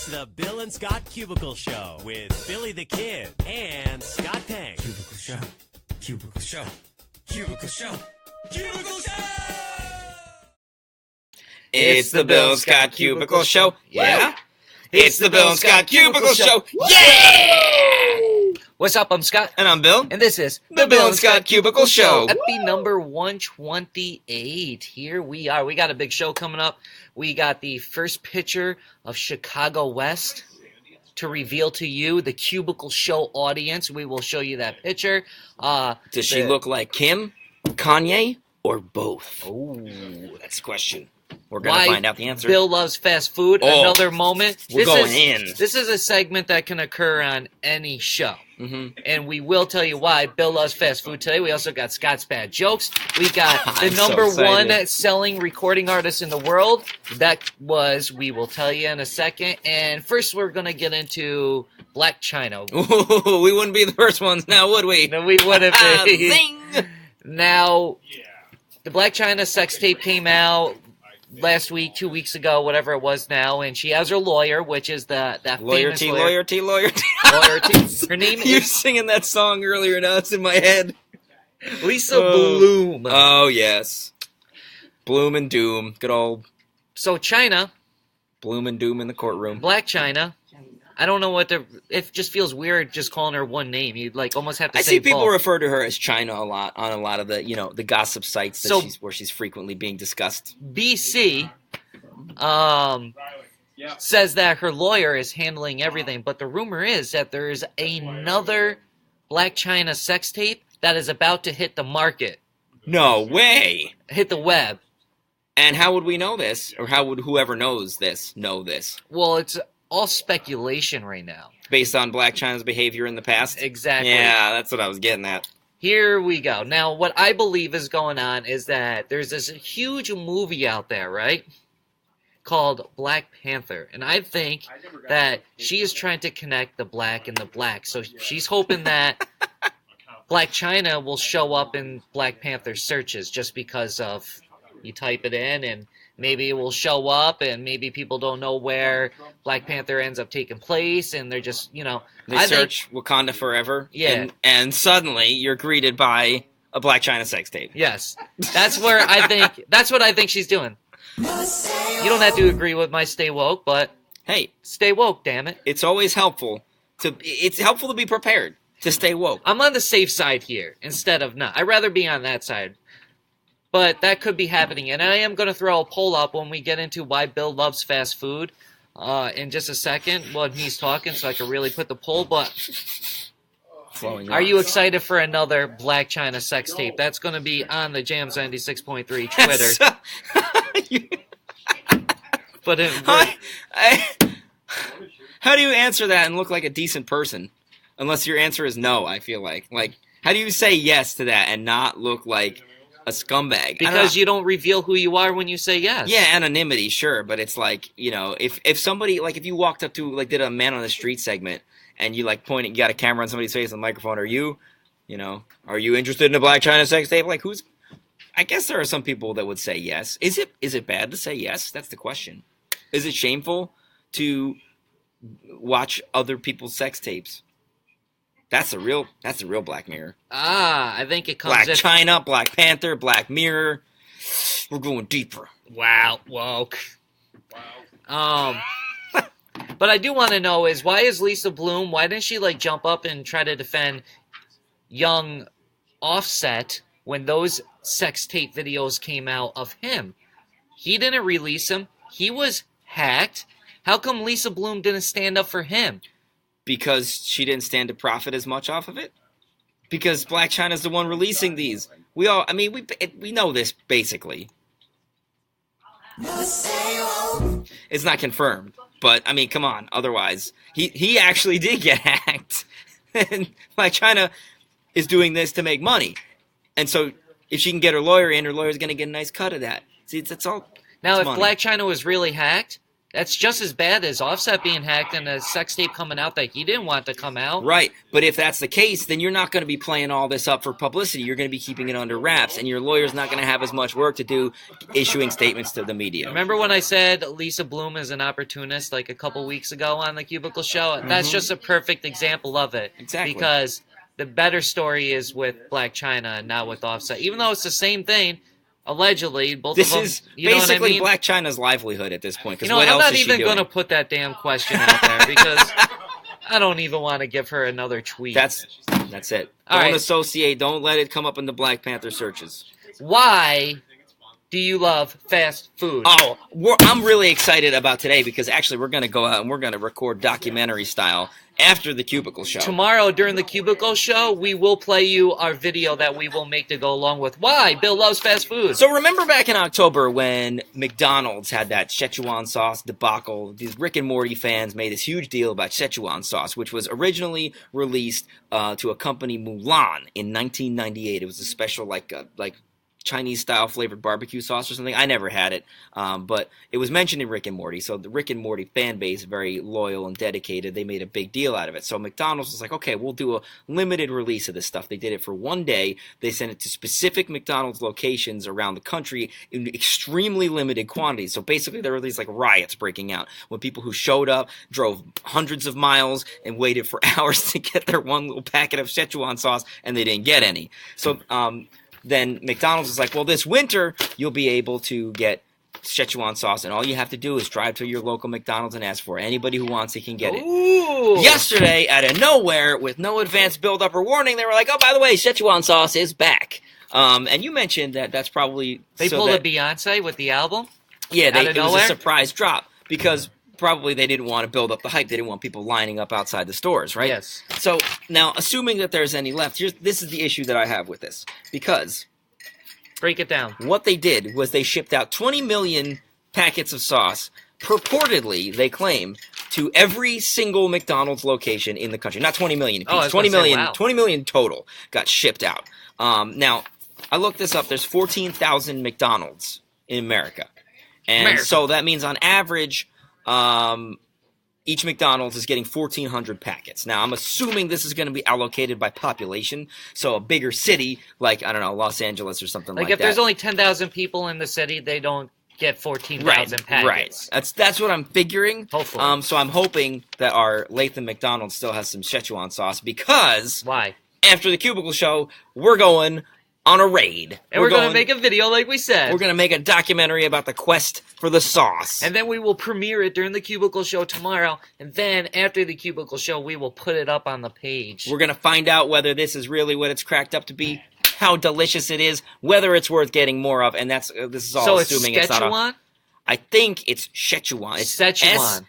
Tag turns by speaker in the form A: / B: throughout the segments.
A: It's the Bill and Scott Cubicle Show with Billy the Kid and Scott Pang.
B: Cubicle Show. Cubicle Show. Cubicle Show. Cubicle Show!
C: It's the Bill and Scott Cubicle Show. Yeah? It's the Bill and Scott Cubicle Show. Yeah!
D: What's up? I'm Scott.
C: And I'm Bill.
D: And this is
C: The Bill and Scott Cubicle Show.
D: Epi number 128. Here we are. We got a big show coming up. We got the first picture of Chicago West to reveal to you, the Cubicle Show audience. We will show you that picture.
C: Does she look like Kim, Kanye, or both?
D: Oh,
C: That's the question. We're going to find out the answer.
D: Bill loves fast food.
C: Oh,
D: Another moment.
C: We're going in.
D: This is a segment that can occur on any show.
C: Mm-hmm.
D: And we will tell you why Bill loves fast food today. We also got Scott's Bad Jokes. We got the number one selling recording artist in the world. That was, we will tell you in a second. And first we're going to get into Blac Chyna.
C: Ooh, we wouldn't be the first ones now, would we?
D: No, we wouldn't be.
C: Zing!
D: Now, the Blac Chyna sex tape came out last week, 2 weeks ago, whatever it was now, and she has her lawyer, which is that famous
C: Lawyer T.
D: Her name
C: You're
D: is
C: singing that song earlier, now it's in my head.
D: Lisa Bloom.
C: Oh, yes. Bloom and Doom. Good old
D: So Chyna,
C: Bloom and Doom in the courtroom.
D: Blac Chyna, I don't know what it just feels weird just calling her one name. You'd like almost have to
C: I
D: say
C: see people
D: both.
C: refer to her as Chyna a lot on a lot of the, the gossip sites that where she's frequently being discussed.
D: BC says that her lawyer is handling everything, but the rumor is that there is another Blac Chyna sex tape that is about to hit the market,
C: No way!
D: hit the web.
C: And how would we know this? Or how would whoever knows this know this?
D: Well, it's all speculation right now.
C: Based on Blac Chyna's behavior in the past?
D: Exactly.
C: Yeah, that's what I was getting at.
D: Here we go. Now, what I believe is going on is that there's this huge movie out there, right? Called Black Panther. And I think that she is trying to connect the black and the black. So she's hoping that Blac Chyna will show up in Black Panther searches just because of you type it in and maybe it will show up and maybe people don't know where Black Panther ends up taking place and they're just,
C: They search Wakanda Forever.
D: Yeah.
C: And suddenly you're greeted by a Blac Chyna sex tape.
D: Yes. That's what I think she's doing. You don't have to agree with my stay woke, but
C: Hey,
D: stay woke, damn it.
C: it's always helpful to be prepared to stay woke.
D: I'm on the safe side here instead of not. I'd rather be on that side. But that could be happening. And I am going to throw a poll up when we get into why Bill loves fast food in just a second when he's talking so I can really put the poll. But are you excited for another Blac Chyna sex tape? That's going to be on the Jams 96.3 Twitter. But
C: how do you answer that and look like a decent person? Unless your answer is no, I feel like. Like, how do you say yes to that and not look like a scumbag?
D: Because you don't reveal who you are when you say yes.
C: Yeah, anonymity, sure, but it's like, if somebody, like, if you walked up to, like, did a man on the street segment, and you, like, you got a camera on somebody's face on the microphone, are you interested in a Blac Chyna sex tape? Like, I guess there are some people that would say yes. Is it bad to say yes? That's the question. Is it shameful to watch other people's sex tapes? That's a real Black Mirror.
D: I think it comes
C: Blac Chyna, Black Panther, Black Mirror. We're going deeper.
D: Wow, woke. But I do want to know is why is Lisa Bloom? Why didn't she jump up and try to defend young Offset when those sex tape videos came out of him? He didn't release them. He was hacked. How come Lisa Bloom didn't stand up for him?
C: Because she didn't stand to profit as much off of it? Because Blac Chyna's the one releasing these. We know this, basically. It's not confirmed, but, come on, otherwise. He actually did get hacked. And Blac Chyna is doing this to make money. And so, if she can get her lawyer's going to get a nice cut of that. See, that's all.
D: Now, if
C: money.
D: Blac Chyna was really hacked, That's just as bad as Offset being hacked and a sex tape coming out that he didn't want to come out.
C: Right, but if that's the case, then you're not going to be playing all this up for publicity. You're going to be keeping it under wraps, and your lawyer's not going to have as much work to do issuing statements to the media.
D: Remember when I said Lisa Bloom is an opportunist like a couple weeks ago on the Cubicle Show? That's just a perfect example of it.
C: Exactly.
D: Because the better story is with Blac Chyna and not with Offset. Even though it's the same thing, allegedly, both of them.
C: This is
D: you know
C: basically
D: what I mean?
C: Blac Chyna's livelihood at this point.
D: You know,
C: what
D: I'm
C: else
D: not
C: is she
D: even
C: doing?
D: going to put that damn question out there because I don't even want to give her another tweet.
C: That's it.
D: All
C: Don't
D: right.
C: associate. Don't let it come up in the Black Panther searches.
D: Why do you love fast food?
C: Oh, I'm really excited about today because actually we're going to go out and we're going to record documentary style after the Cubicle Show.
D: Tomorrow during the Cubicle Show, we will play you our video that we will make to go along with why Bill loves fast food.
C: So remember back in October when McDonald's had that Szechuan sauce debacle? These Rick and Morty fans made this huge deal about Szechuan sauce, which was originally released to accompany Mulan in 1998. It was a special like Chinese-style flavored barbecue sauce or something. I never had it, but it was mentioned in Rick and Morty. So the Rick and Morty fan base, very loyal and dedicated, they made a big deal out of it. So McDonald's was like, okay, we'll do a limited release of this stuff. They did it for one day. They sent it to specific McDonald's locations around the country in extremely limited quantities. So basically there were these like riots breaking out when people who showed up drove hundreds of miles and waited for hours to get their one little packet of Szechuan sauce, and they didn't get any. So then McDonald's is like, well, this winter you'll be able to get Szechuan sauce, and all you have to do is drive to your local McDonald's and ask for it. Anybody who wants it can get it.
D: Ooh.
C: Yesterday, out of nowhere, with no advance build-up or warning, they were like, oh, by the way, Szechuan sauce is back. And you mentioned that that's probably...
D: They
C: so
D: pulled
C: that,
D: a Beyonce with the album?
C: Yeah,
D: out of
C: it was
D: nowhere?
C: a surprise drop, because probably they didn't want to build up the hype. They didn't want people lining up outside the stores, right?
D: Yes.
C: So, now, assuming that there's any left, this is the issue that I have with this. Because
D: Break it down.
C: what they did was they shipped out 20 million packets of sauce, purportedly, they claim, to every single McDonald's location in the country. Not 20 million
D: Oh, I
C: apiece.
D: was
C: 20
D: gonna say,
C: million,
D: wow.
C: 20 million total got shipped out. Now, I looked this up. There's 14,000 McDonald's in America. And so that means on average, each McDonald's is getting 1,400 packets. Now, I'm assuming this is going to be allocated by population. So a bigger city, like, I don't know, Los Angeles or something like
D: Like if
C: that.
D: there's only 10,000 people in the city, they don't get 14,000 packets.
C: Right. That's what I'm figuring.
D: Hopefully.
C: So I'm hoping that our Latham McDonald's still has some Szechuan sauce because
D: Why?
C: after the Cubicle Show, we're going on a raid.
D: And we're going to make a video like we said.
C: We're going to make a documentary about the quest for the sauce.
D: And then we will premiere it during the Cubicle Show tomorrow. And then after the Cubicle Show, we will put it up on the page.
C: We're going to find out whether this is really what it's cracked up to be, how delicious it is, whether it's worth getting more of, and this is all
D: so
C: assuming
D: it's
C: it's not a...
D: Szechuan?
C: I think it's Szechuan. It's
D: Szechuan.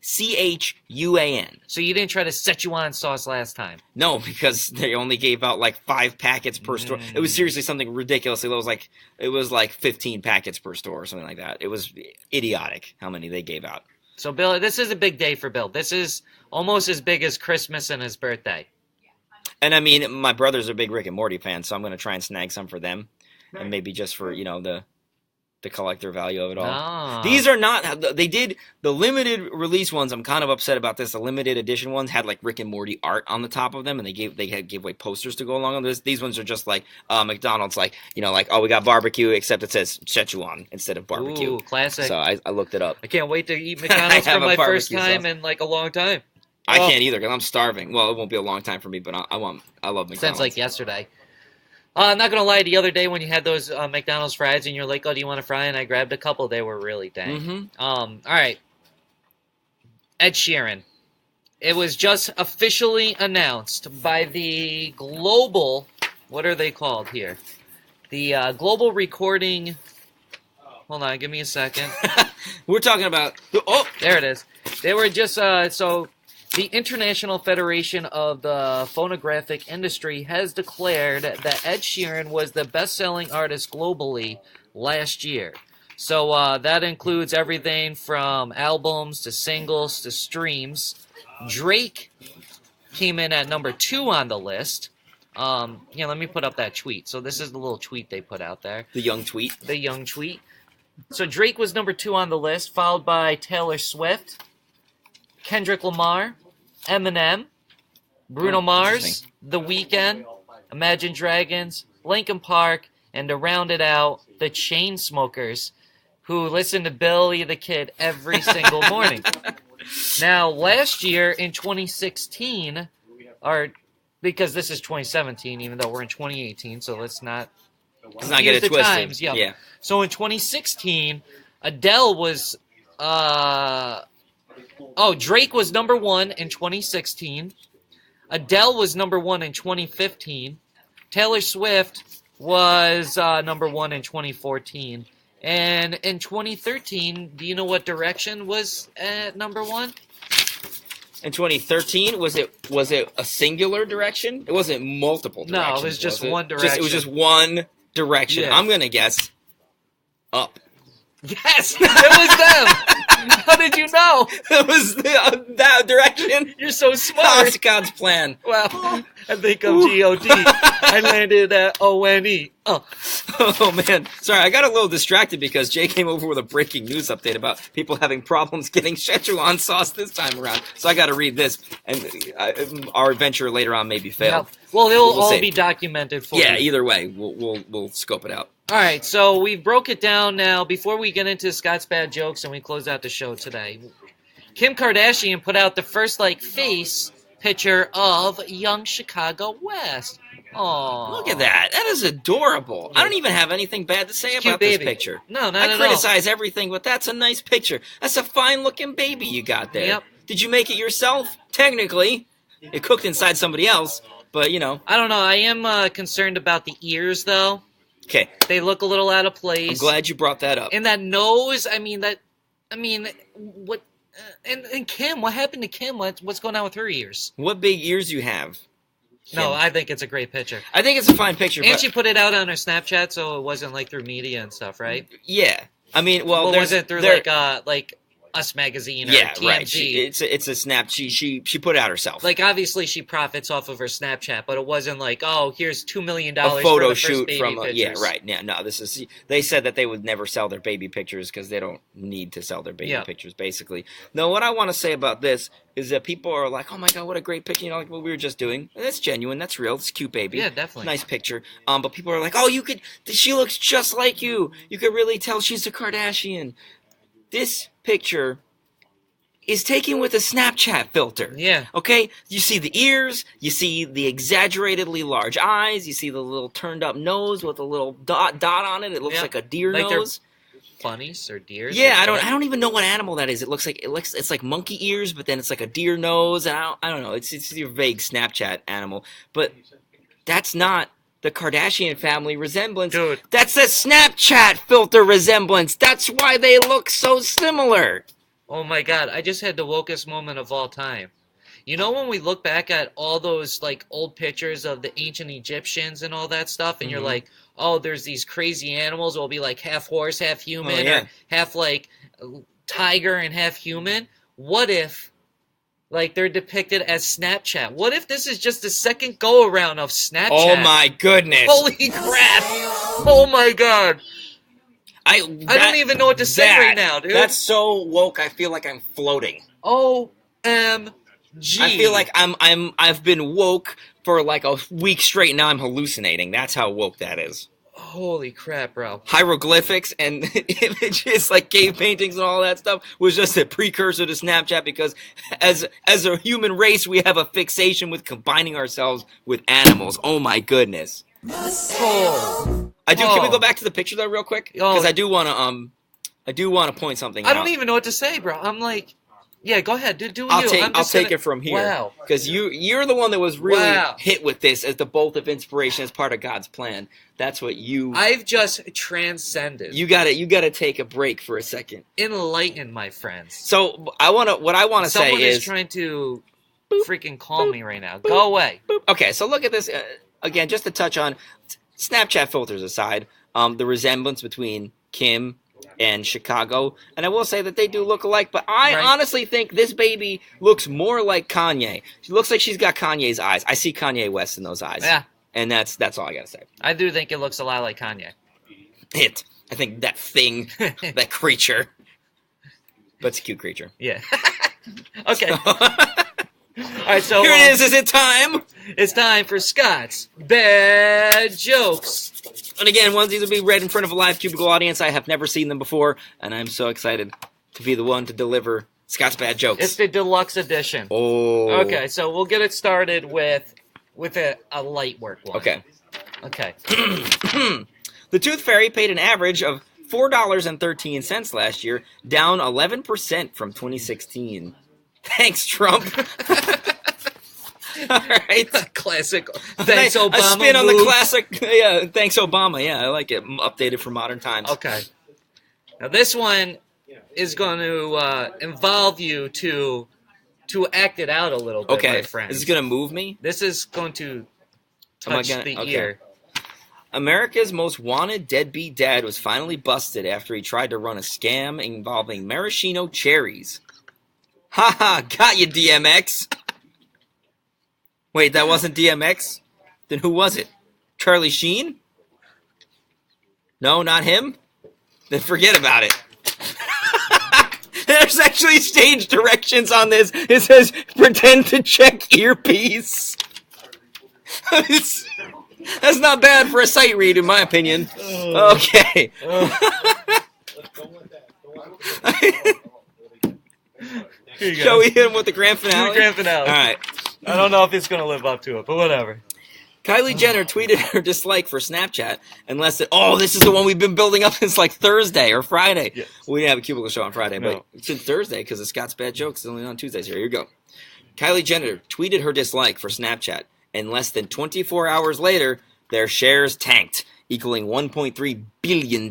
C: Szechuan.
D: So you didn't try to Szechuan sauce last time?
C: No, because they only gave out like 5 packets per store. It was seriously something ridiculous. It was like 15 packets per store or something like that. It was idiotic how many they gave out.
D: So Bill, this is a big day for Bill. This is almost as big as Christmas and his birthday.
C: And I mean, my brother's a big Rick and Morty fan, so I'm going to try and snag some for them, and maybe just for the collector value of it all.
D: Oh.
C: These are not. They did the limited release ones. I'm kind of upset about this. The limited edition ones had like Rick and Morty art on the top of them, and they gave away posters to go along with this. These ones are just like McDonald's, like oh, we got barbecue, except it says Szechuan instead of barbecue.
D: Ooh, classic.
C: So I looked it up.
D: I can't wait to eat McDonald's
C: I
D: for
C: have a
D: my first
C: barbecue
D: time
C: sauce.
D: in like a long time.
C: I can't either because I'm starving. Well, it won't be a long time for me, but I love McDonald's.
D: Since like yesterday. I'm not gonna lie. The other day when you had those McDonald's fries and you're like, "Oh, do you want a fry?" and I grabbed a couple, they were really dang.
C: Mm-hmm.
D: All right. Ed Sheeran. It was just officially announced by the global. What are they called here? The global recording. Hold on, give me a second.
C: We're talking about. Oh,
D: There it is. They were just so. The International Federation of the Phonographic Industry has declared that Ed Sheeran was the best-selling artist globally last year. So that includes everything from albums to singles to streams. Drake came in at number 2 on the list. Let me put up that tweet. So this is the little tweet they put out there.
C: the young tweet.
D: The young tweet. So Drake was number 2 on the list, followed by Taylor Swift, Kendrick Lamar, Eminem, Bruno Mars, The Weeknd, Imagine Dragons, Linkin Park, and to round it out, the Chainsmokers, who listen to Billy the Kid every single morning. Now, last year in 2016, because this is 2017, even though we're in 2018, so let's not
C: get it twisted.
D: Times. Yeah. So in 2016, Adele was... Drake was number 1 in 2016. Adele was number 1 in 2015. Taylor Swift was number 1 in 2014. And in 2013, do you know what direction was at number 1?
C: In 2013, was it a singular direction? It wasn't multiple directions.
D: No, it was just one direction.
C: It was just one direction.
D: Yeah.
C: I'm going to guess up.
D: Yes! It was them! How did you know?
C: It was that direction.
D: You're so smart.
C: That's God's plan.
D: Well, I think of G-O-D. I landed at O-N-E.
C: Oh, man. Sorry, I got a little distracted because Jay came over with a breaking news update about people having problems getting Szechuan sauce this time around. So I got to read this, and our adventure later on maybe failed.
D: Yep. Well, it'll
C: We'll
D: all
C: see.
D: be documented for you.
C: Yeah, either way, we'll scope it out.
D: All right, so we broke it down now. Before we get into Scott's bad jokes and we close out the show today, Kim Kardashian put out the first face picture of young Chicago West. Oh,
C: Look at that. That is adorable. I don't even have anything bad to say
D: Cute
C: about this
D: baby.
C: picture.
D: No, not
C: I
D: at all.
C: criticize everything, but that's a nice picture. That's a fine-looking baby you got there.
D: Yep.
C: Did you make it yourself? Technically. It cooked inside somebody else, but,
D: I don't know. I am concerned about the ears, though.
C: Okay.
D: They look a little out of place.
C: I'm glad you brought that up.
D: And that nose, what? And Kim, what happened to Kim? What's going on with her ears?
C: What big ears you have?
D: No,
C: Kim?
D: I think it's a great picture.
C: I think it's a fine picture,
D: And
C: but
D: she put it out on her Snapchat, so it wasn't through media and stuff, right?
C: yeah. I mean, well,
D: Or was it through
C: there-
D: like Us Magazine or
C: yeah,
D: TMZ?
C: right. It's a snap. She put it out herself.
D: Obviously she profits off of her Snapchat, but it wasn't here's $2 million
C: a
D: for
C: photo
D: the first
C: shoot
D: baby
C: from
D: pictures.
C: yeah, right. Yeah, no, this is. They said that they would never sell their baby pictures because they don't need to sell their baby pictures. Basically, no. What I want to say about this is that people are like, "Oh my god, what a great picture!" Like what we were just doing. And that's genuine. That's real. It's a cute baby.
D: Yeah, definitely.
C: Nice picture. But people are like, "Oh, you could. She looks just like you. You could really tell she's a Kardashian." This picture is taken with a Snapchat filter.
D: Yeah.
C: Okay? You see the ears, you see the exaggeratedly large eyes, you see the little turned up nose with a little dot on it. It looks like a deer nose.
D: Bunnies or deers?
C: Yeah, I don't even know what animal that is. It's like monkey ears, but then it's like a deer nose, and I don't know. It's your vague Snapchat animal. But that's not the Kardashian family resemblance.
D: Dude.
C: That's a Snapchat filter resemblance. That's why they look so similar.
D: Oh my god, I just had the wokest moment of all time. You know when we look back at all those old pictures of the ancient Egyptians and all that stuff, and you're like, oh, there's these crazy animals will be half horse, half human, or half tiger and half human. What if they're depicted as Snapchat? What if this is just the second go around of Snapchat?
C: Oh my goodness.
D: Holy crap! Oh my god. I don't even know what to say right now, dude.
C: That's so woke. I feel like I'm floating.
D: OMG.
C: I feel like I've been woke for a week straight. Now I'm hallucinating. That's how woke that is.
D: Holy crap, bro.
C: Hieroglyphics and images cave paintings and all that stuff was just a precursor to Snapchat because as a human race, we have a fixation with combining ourselves with animals. Oh my goodness.
D: Oh.
C: Can we go back to the picture though real quick? Because I do want to point something out.
D: I don't even know what to say, bro. I'm yeah, go ahead. Do
C: I'll take it from here.
D: Wow.
C: Because you're the one that was really hit with this as the bolt of inspiration as part of God's plan. That's what you.
D: I've just transcended.
C: You got to take a break for a second.
D: Enlighten, my friends.
C: So what I want to say
D: Someone
C: is
D: trying to freaking call me right now. Go away.
C: Okay, so look at this again. Just to touch on Snapchat filters aside, the resemblance between Kim and Chicago, and I will say that they do look alike, but I honestly think this baby looks more like Kanye. She looks like she's got Kanye's eyes. I see Kanye West in those eyes.
D: Yeah.
C: And that's all I gotta say.
D: I do think it looks a lot like Kanye.
C: I think that thing, that creature. But it's a cute creature.
D: Yeah. Okay. All right, so
C: here it is. Is it time?
D: It's time for Scott's Bad Jokes.
C: And again, one of these will be read in front of a live Cubicle audience. I have never seen them before, and I'm so excited to be the one to deliver Scott's Bad Jokes.
D: It's the deluxe edition.
C: Oh.
D: Okay, so we'll get it started with a light work one.
C: Okay.
D: Okay.
C: The Tooth Fairy paid an average of $4.13 last year, down 11% from 2016. Thanks, Trump. All right.
D: Classic. Thanks, Obama.
C: A spin on
D: move.
C: the classic. Yeah, thanks, Obama. Yeah, I like it. Updated for modern times.
D: Okay. Now this one is going to involve you to act it out a little bit,
C: Okay.
D: my friend.
C: Is this going to move me?
D: This is going to touch the ear.
C: America's most wanted deadbeat dad was finally busted after he tried to run a scam involving maraschino cherries. Haha, got you, DMX. Wait, that wasn't DMX? Then who was it? Charlie Sheen? No, not him? Then forget about it. There's actually stage directions on this. It says, pretend to check earpiece. That's not bad for a sight read, in my opinion. Okay. Shall we hit him with the grand finale?
D: The grand finale.
C: All right.
D: I don't know if it's going to live up to it, but whatever.
C: Kylie Jenner tweeted her dislike for Snapchat and less oh, this is the one we've been building up since like Thursday or Friday.
D: Yes.
C: We didn't have a Cubicle Show on Friday,
D: No.
C: but since Thursday, because of Scott's Bad Jokes, it's only on Tuesdays. Here you go. Kylie Jenner tweeted her dislike for Snapchat, and less than 24 hours later, their shares tanked, equaling $1.3 billion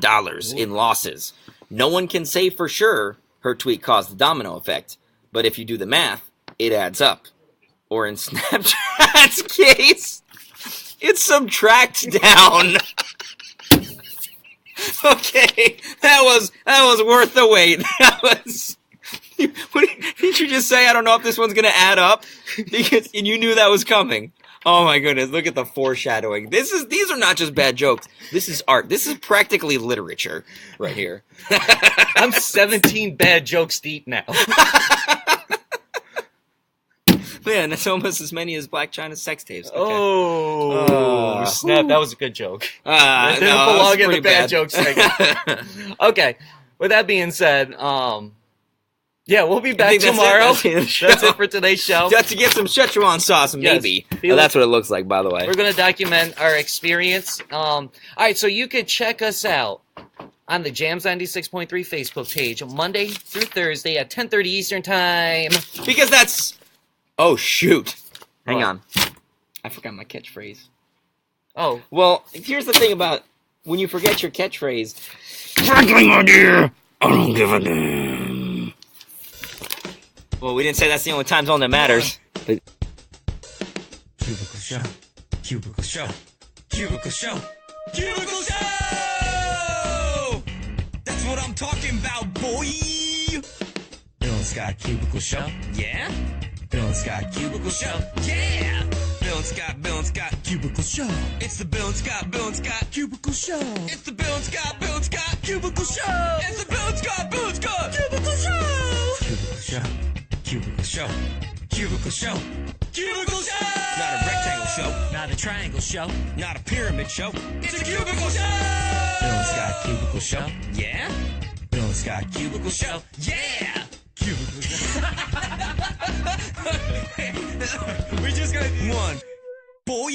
C: in losses. No one can say for sure her tweet caused the domino effect, but if you do the math, it adds up. Or in Snapchat's case, it subtracts down. Okay, that was worth the wait. That was. Didn't you just say, I don't know if this one's gonna add up? Because, and you knew that was coming. Oh my goodness! Look at the foreshadowing. These are not just bad jokes. This is art. This is practically literature right here.
D: I'm 17 bad jokes deep now.
C: Man, that's almost as many as Blac Chyna's sex tapes. Okay.
D: Oh, snap! That was a good joke.
C: That
D: It didn't belong in the bad jokes segment. Okay. With that being said, yeah, we'll be back tomorrow. That's it for today's show.
C: Got to get some Szechuan sauce, maybe.
D: Yes.
C: Oh, that's what it looks like, by the way.
D: We're going to document our experience. All right, so you could check us out on the Jams 96.3 Facebook page Monday through Thursday at 10:30 Eastern Time.
C: Because that's... Oh, shoot. Hang
D: What?
C: on. I forgot my catchphrase.
D: Oh.
C: Well, here's the thing about when you forget your catchphrase. Frankly, my dear, I don't give a damn. Well, we didn't say that's the only time zone that matters. But
B: Cubicle Show. Cubicle Show. Cubicle Show. Cubicle Show! That's what I'm talking about, boy! Bill and Scott Cubicle Show. Yeah? Bill and Scott Cubicle Show. Yeah! Bill and Scott Cubicle Show. It's the Bill and Scott Cubicle Show. It's the Bill and Scott Cubicle Show. It's the Bill and Scott Cubicle Show. Cubicle Show. Cubicle Show. Cubicle Show. Cubicle Show! Not a rectangle show. Not a triangle show. Not a pyramid show. It's a cubicle show! Bill and Scott Cubicle Show. Yeah? Bill and Scott Cubicle Show. Yeah! Cubicle Show. We're just gonna... One. Boy!